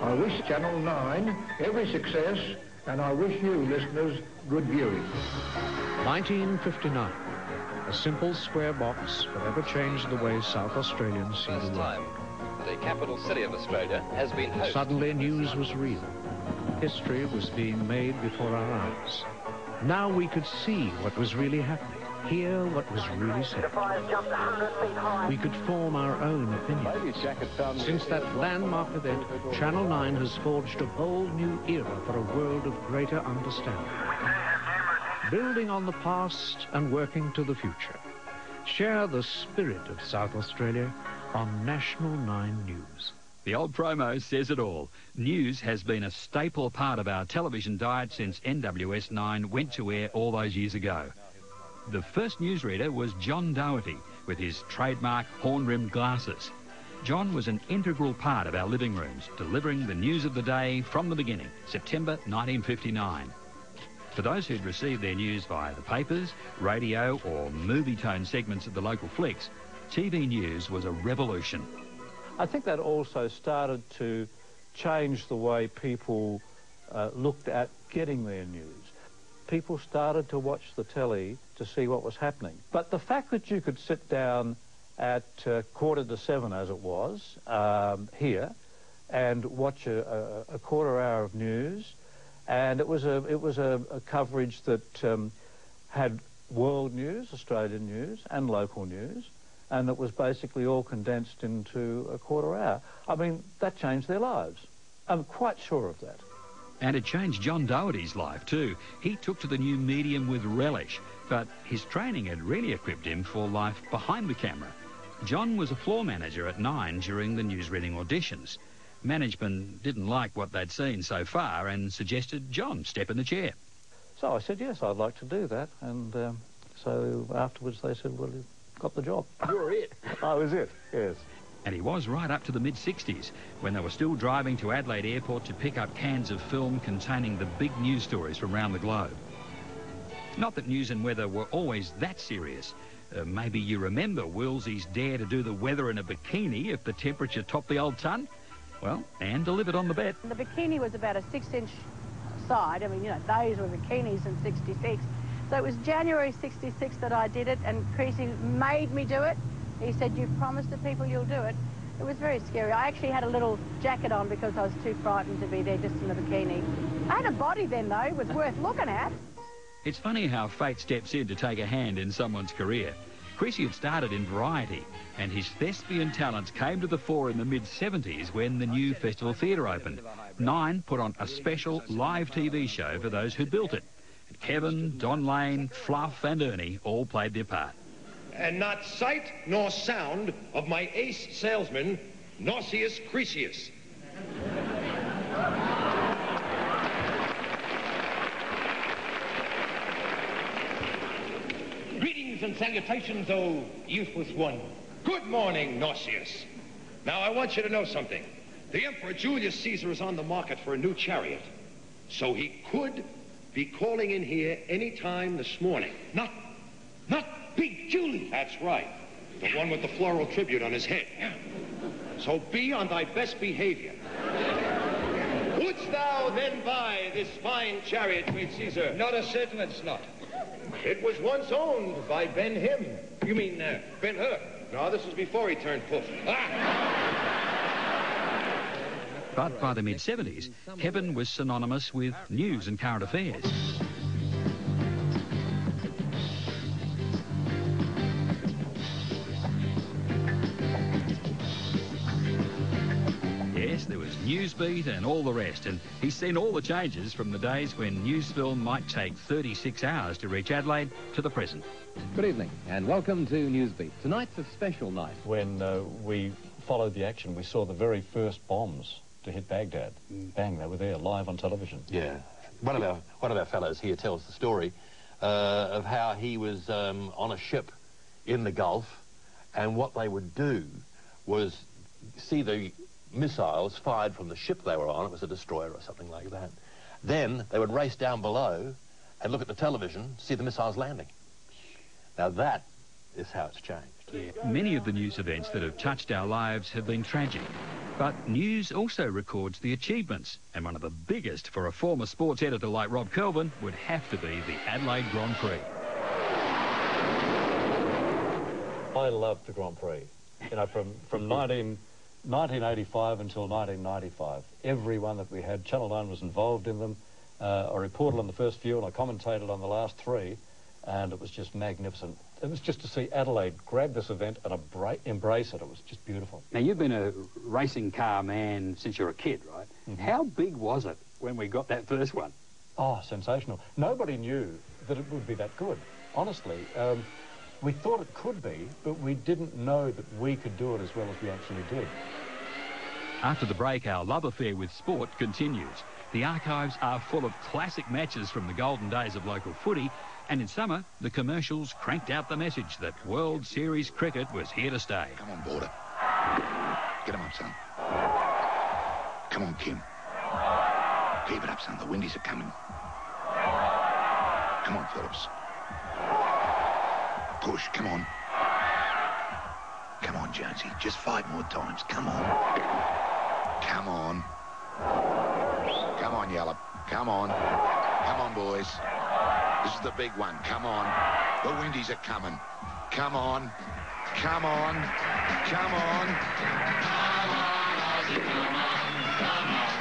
I wish Channel 9 every success, and I wish you, listeners, good viewing. 1959. A simple square box forever changed the way South Australians see the world. The capital city of Australia has been host. Suddenly, news was real. History was being made before our eyes. Now we could see what was really happening, hear what was really said. We could form our own opinions. Since that landmark event, Channel 9 has forged a bold new era for a world of greater understanding. Building on the past and working to the future. Share the spirit of South Australia on National 9 News. The old promo says it all. News has been a staple part of our television diet since NWS9 went to air all those years ago. The first newsreader was John Doherty with his trademark horn-rimmed glasses. John was an integral part of our living rooms, delivering the news of the day from the beginning, September 1959. For those who'd received their news via the papers, radio or movie-tone segments of the local flicks, TV news was a revolution. I think that also started to change the way people looked at getting their news. People started to watch the telly to see what was happening. But the fact that you could sit down at 6:45, as it was, here, and watch a quarter hour of news, and it was a coverage that had world news, Australian news, and local news, and it was basically all condensed into a quarter hour. I mean, that changed their lives. I'm quite sure of that. And it changed John Doherty's life too. He took to the new medium with relish, but his training had really equipped him for life behind the camera. John was a floor manager at 9 during the newsreading auditions. Management didn't like what they'd seen so far and suggested John step in the chair. So I said, yes, I'd like to do that. And so afterwards they said, well, you got the job. You were it. I was it, yes. And he was right up to the mid-60s, when they were still driving to Adelaide Airport to pick up cans of film containing the big news stories from around the globe. Not that news and weather were always that serious. Maybe you remember Willsie's dare to do the weather in a bikini if the temperature topped the old ton? Well, Anne delivered on the bet. The bikini was about a 6-inch side. I mean, you know, those were bikinis in 66. So it was January 66 that I did it, and Creasy made me do it. He said, you promised the people you'll do it. It was very scary. I actually had a little jacket on because I was too frightened to be there just in a bikini. I had a body then, though. It was worth looking at. It's funny how fate steps in to take a hand in someone's career. Creasy had started in variety, and his thespian talents came to the fore in the mid-70s when the new Festival Theatre opened. 9 put on a special live TV show for those who'd built it. And Kevin, Don Lane, Fluff and Ernie all played their part. And not sight nor sound of my ace salesman, Nauseous Creasius. Greetings and salutations, O useless one. Good morning, Nauseous. Now, I want you to know something. The Emperor Julius Caesar is on the market for a new chariot. So he could be calling in here any time this morning. Not Big Julie. That's right. The one with the floral tribute on his head. So be on thy best behavior. Wouldst thou then buy this fine chariot, great Caesar? Not a certain's not. It was once owned by Ben-Him. You mean Ben-Hur? No, this was before he turned poof. But by the mid-70s, Kevin was synonymous with news and current affairs. Yes, there was Newsbeat and all the rest, and he's seen all the changes from the days when news film might take 36 hours to reach Adelaide to the present. Good evening, and welcome to Newsbeat. Tonight's a special night. When we followed the action, we saw the very first bombs to hit Baghdad. Bang, they were there, live on television. Yeah. One of our fellows here tells the story of how he was on a ship in the Gulf, and what they would do was see the missiles fired from the ship they were on. It was a destroyer or something like that. Then they would race down below and look at the television, see the missiles landing. Now that is how it's changed. Many of the news events that have touched our lives have been tragic. But News also records the achievements, and one of the biggest for a former sports editor like Rob Kelvin would have to be the Adelaide Grand Prix. I loved the Grand Prix. You know, from 1985 until 1995, every one that we had, Channel 9 was involved in them. I reported on the first few and I commentated on the last three, and it was just magnificent. It was just to see Adelaide grab this event and embrace it. It was just beautiful. Now, you've been a racing car man since you were a kid, right? Mm-hmm. How big was it when we got that first one? Oh, sensational. Nobody knew that it would be that good, honestly. We thought it could be, but we didn't know that we could do it as well as we actually did. After the break, our love affair with sport continues. The archives are full of classic matches from the golden days of local footy, and in summer, the commercials cranked out the message that World Series cricket was here to stay. Come on, Border. Get him up, son. Come on, Kim. Keep it up, son. The Windies are coming. Come on, Phillips. Push, come on. Come on, Jonesy. Just 5 more times. Come on. Come on. Come on, Yallop. Come on. Come on, boys. This is the big one. Come on. The Windies are coming. Come on. Come on. Come on. Come on, Aussie, come on. Come on.